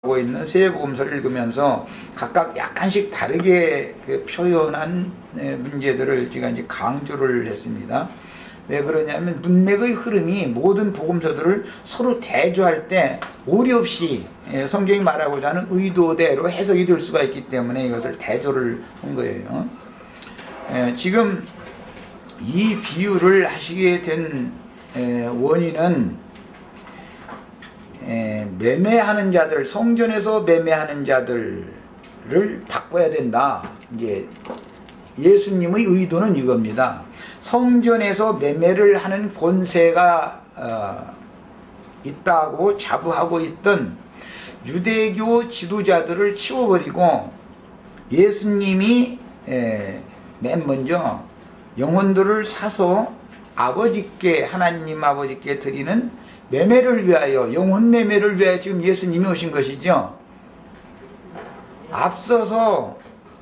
하고 있는 세계복음서를 읽으면서 각각 약간씩 다르게 표현한 문제들을 제가 이제 강조를 했습니다. 왜 그러냐면 문맥의 흐름이 모든 복음서들을 서로 대조할 때 오류 없이 성경이 말하고자 하는 의도대로 해석이 될 수가 있기 때문에 이것을 대조를 한 거예요. 지금 이 비유를 하시게 된 원인은 매매하는 자들, 성전에서 매매하는 자들을 바꿔야 된다. 이제 예수님의 의도는 이겁니다. 성전에서 매매를 하는 권세가 있다고 자부하고 있던 유대교 지도자들을 치워버리고 예수님이 맨 먼저 영혼들을 사서 아버지께, 하나님 아버지께 드리는 매매를 위하여, 영혼 매매를 위하여 지금 예수님이 오신 것이죠. 앞서서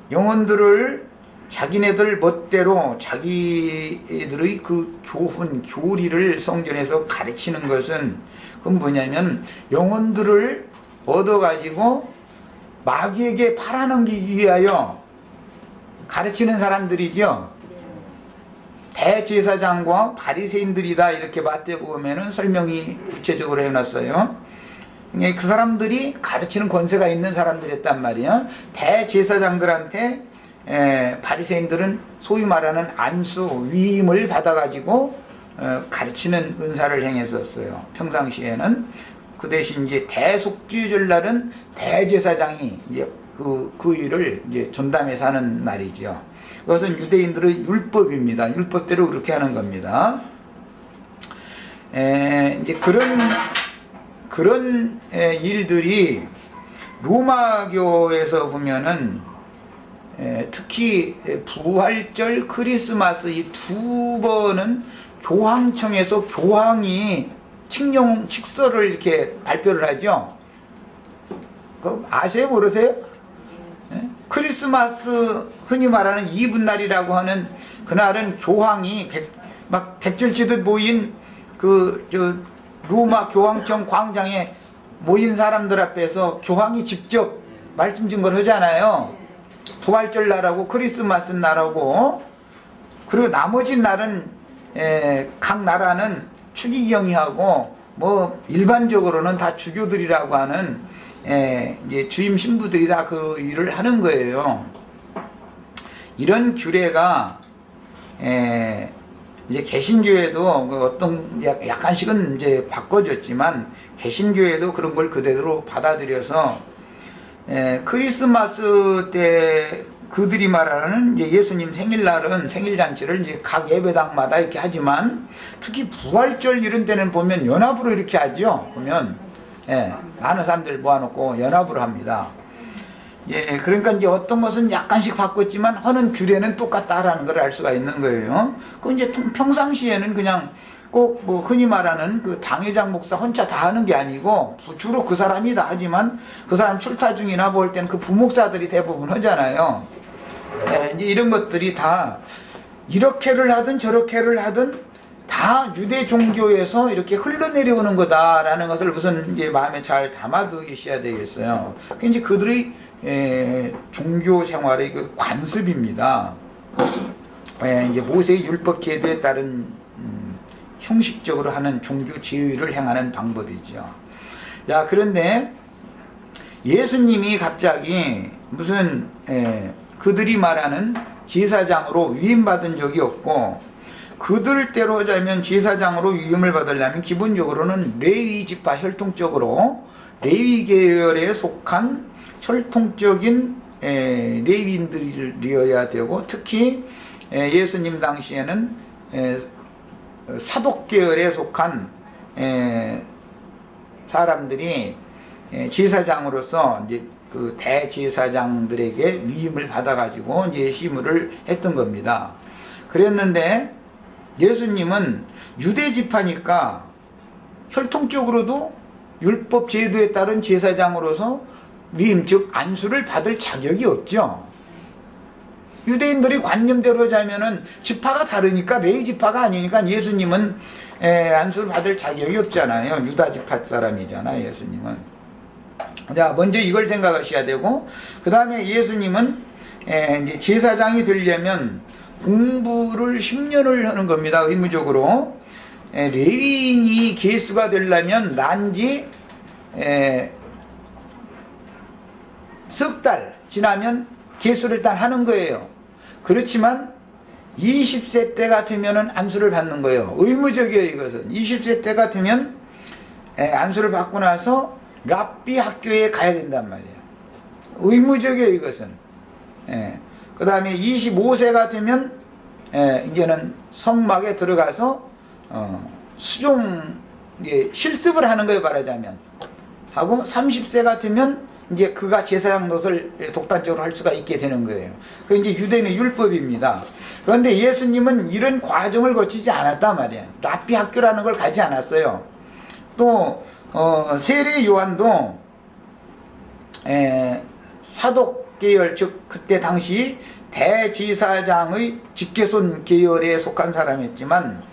영혼들을 자기네들 멋대로 자기들의 그 교훈, 교리를 성전에서 가르치는 것은 그건 뭐냐면 영혼들을 얻어가지고 마귀에게 팔아넘기기 위하여 가르치는 사람들이죠. 대제사장과 바리새인들이다, 이렇게 마태복음에는 설명이 구체적으로 해놨어요. 그 사람들이 가르치는 권세가 있는 사람들이었단 말이야. 대제사장들한테 바리새인들은 소위 말하는 안수, 위임을 받아가지고 가르치는 은사를 행했었어요. 평상시에는. 그 대신 이제 대속죄절 날은 대제사장이 이제 그 일을 이제 전담해서 하는 날이죠. 그것은 유대인들의 율법입니다. 율법대로 그렇게 하는 겁니다. 이제 그런 일들이 로마교에서 보면은 특히 부활절, 크리스마스 이 두 번은 교황청에서 교황이 칙서를 이렇게 발표를 하죠. 아세요? 모르세요? 크리스마스, 흔히 말하는 이브날이라고 하는 그날은 교황이 막 백절치듯 모인 로마 교황청 광장에 모인 사람들 앞에서 교황이 직접 말씀 증거를 하잖아요. 부활절 날하고 크리스마스 날하고, 그리고 나머지 날은 각 나라는 추기경이하고 뭐 일반적으로는 다 주교들이라고 하는 이제 주임 신부들이 다 그 일을 하는 거예요. 이런 규례가 이제 개신교에도 그 어떤 약간씩은 이제 바꿔졌지만 개신교에도 그런 걸 그대로 받아들여서 크리스마스 때 그들이 말하는 이제 예수님 생일날은 생일잔치를 이제 각 예배당마다 이렇게 하지만 특히 부활절 이런 때는 보면 연합으로 이렇게 하죠. 보면 많은 사람들 모아놓고 연합으로 합니다. 그러니까 이제 어떤 것은 약간씩 바꿨지만 하는 규례는 똑같다라는 걸 알 수가 있는 거예요. 그 이제 평상시에는 그냥 꼭 뭐 흔히 말하는 그 당회장 목사 혼자 다 하는 게 아니고 주로 그 사람이 다 하지만 그 사람 출타 중이나 볼 때는 그 부목사들이 대부분 하잖아요. 이제 이런 것들이 다 이렇게를 하든 저렇게를 하든 다 유대 종교에서 이렇게 흘러내려오는 거다라는 것을 우선 이제 마음에 잘 담아두셔야 되겠어요. 그게 이제 그들의 종교 생활의 그 관습입니다. 이제 모세의 율법 계도에 따른 형식적으로 하는 종교 제의를 행하는 방법이죠. 자, 그런데 예수님이 갑자기 무슨 그들이 말하는 제사장으로 위임받은 적이 없고, 그들대로 하자면 제사장으로 위임을 받으려면 기본적으로는 레위 지파 혈통적으로 레위 계열에 속한 혈통적인 레위인들이어야 되고, 특히 예수님 당시에는 사독 계열에 속한 사람들이 제사장으로서 이제 그 대제사장들에게 위임을 받아가지고 이제 시무를 했던 겁니다. 그랬는데 예수님은 유대 지파니까 혈통적으로도 율법 제도에 따른 제사장으로서 위임, 즉 안수를 받을 자격이 없죠. 유대인들이 관념대로 하자면은 지파가 다르니까, 레위 지파가 아니니까 예수님은 안수를 받을 자격이 없잖아요. 유다 지파 사람이잖아요, 예수님은. 자, 먼저 이걸 생각하셔야 되고, 그 다음에 예수님은 이제 제사장이 되려면 공부를 10년을 하는 겁니다. 의무적으로. 레위인이 계수가 되려면 난지 석 달 지나면 계수를 일단 하는 거예요. 그렇지만 20세 때 같으면 안수를 받는 거예요. 의무적이에요. 이것은 20세 때 같으면 안수를 받고 나서 랍비 학교에 가야 된단 말이에요. 의무적이에요. 이것은. 그 다음에 25세 같으면 이제는 성막에 들어가서 수종 실습을 하는 거예요. 말하자면. 하고 30세 같으면 이제 그가 제사장 노릇을 독단적으로 할 수가 있게 되는 거예요. 그 이제 유대인의 율법입니다. 그런데 예수님은 이런 과정을 거치지 않았단 말이에요. 랍비 학교라는 걸 가지 않았어요. 또 세례 요한도 사독 계열, 즉 그때 당시 대제사장의 직계손 계열에 속한 사람이었지만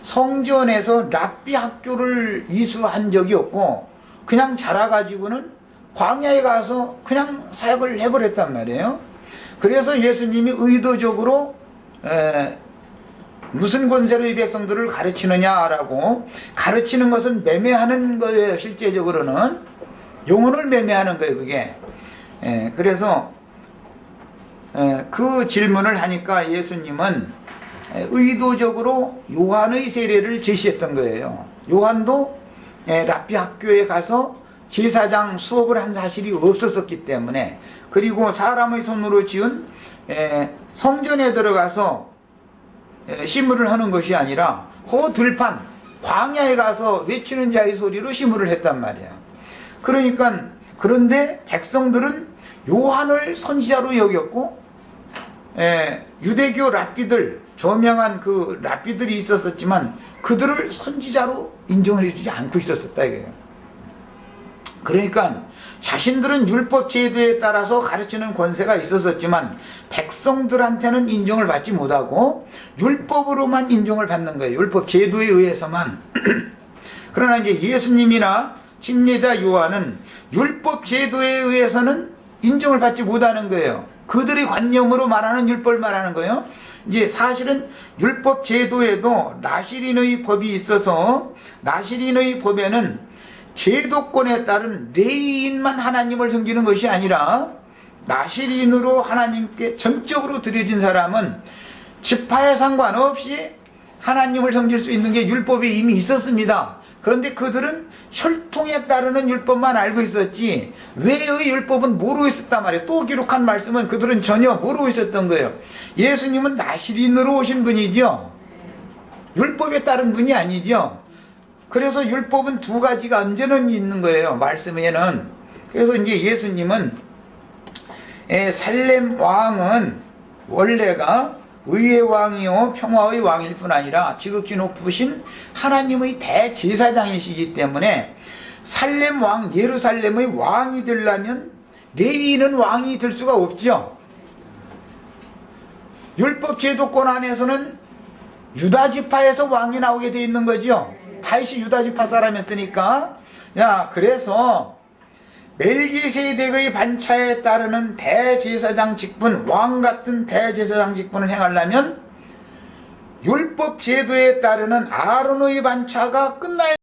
성전에서 랍비 학교를 이수한 적이 없고 그냥 자라가지고는 광야에 가서 그냥 사역을 해버렸단 말이에요. 그래서 예수님이 의도적으로 무슨 권세로 이 백성들을 가르치느냐라고, 가르치는 것은 매매하는 거예요. 실제적으로는 영혼을 매매하는 거예요. 그게. 그래서 그 질문을 하니까 예수님은 의도적으로 요한의 세례를 제시했던 거예요. 요한도 랍비 학교에 가서 제사장 수업을 한 사실이 없었기 때문에, 그리고 사람의 손으로 지은 성전에 들어가서 시무를 하는 것이 아니라 들판 광야에 가서 외치는 자의 소리로 시무를 했단 말이야. 그러니까, 그런데 백성들은 요한을 선지자로 여겼고 유대교 랍비들, 저명한 그 랍비들이 있었지만 그들을 선지자로 인정을 해주지 않고 있었다 이거예요. 그러니까 자신들은 율법 제도에 따라서 가르치는 권세가 있었지만 백성들한테는 인정을 받지 못하고 율법으로만 인정을 받는 거예요. 율법 제도에 의해서만. 그러나 이제 예수님이나 침례자 요한은 율법 제도에 의해서는 인정을 받지 못하는 거예요. 그들의 관념으로 말하는 율법을 말하는 거예요. 이제 사실은 율법 제도에도 나시린의 법이 있어서, 나시린의 법에는 제도권에 따른 레위인만 하나님을 섬기는 것이 아니라 나시린으로 하나님께 전적으로 드려진 사람은 지파에 상관없이 하나님을 섬길 수 있는 게 율법에 이미 있었습니다. 그런데 그들은 혈통에 따르는 율법만 알고 있었지 외의 율법은 모르고 있었단 말이에요. 또 기록한 말씀은 그들은 전혀 모르고 있었던 거예요. 예수님은 나시린으로 오신 분이죠. 율법에 따른 분이 아니죠. 그래서 율법은 두 가지가 언제는 있는 거예요. 말씀에는. 그래서 이제 예수님은 살렘 왕은 원래가 의의 왕이요 평화의 왕일 뿐 아니라 지극히 높으신 하나님의 대제사장이시기 때문에 살렘 왕, 예루살렘의 왕이 되려면 레위인은 왕이 될 수가 없죠. 율법 제도권 안에서는 유다 지파에서 왕이 나오게 되어 있는 거죠. 다윗이 유다 지파 사람이었으니까. 그래서 멜기세덱의 반차에 따르는 대제사장 직분, 왕 같은 대제사장 직분을 행하려면 율법 제도에 따르는 아론의 반차가 끝나야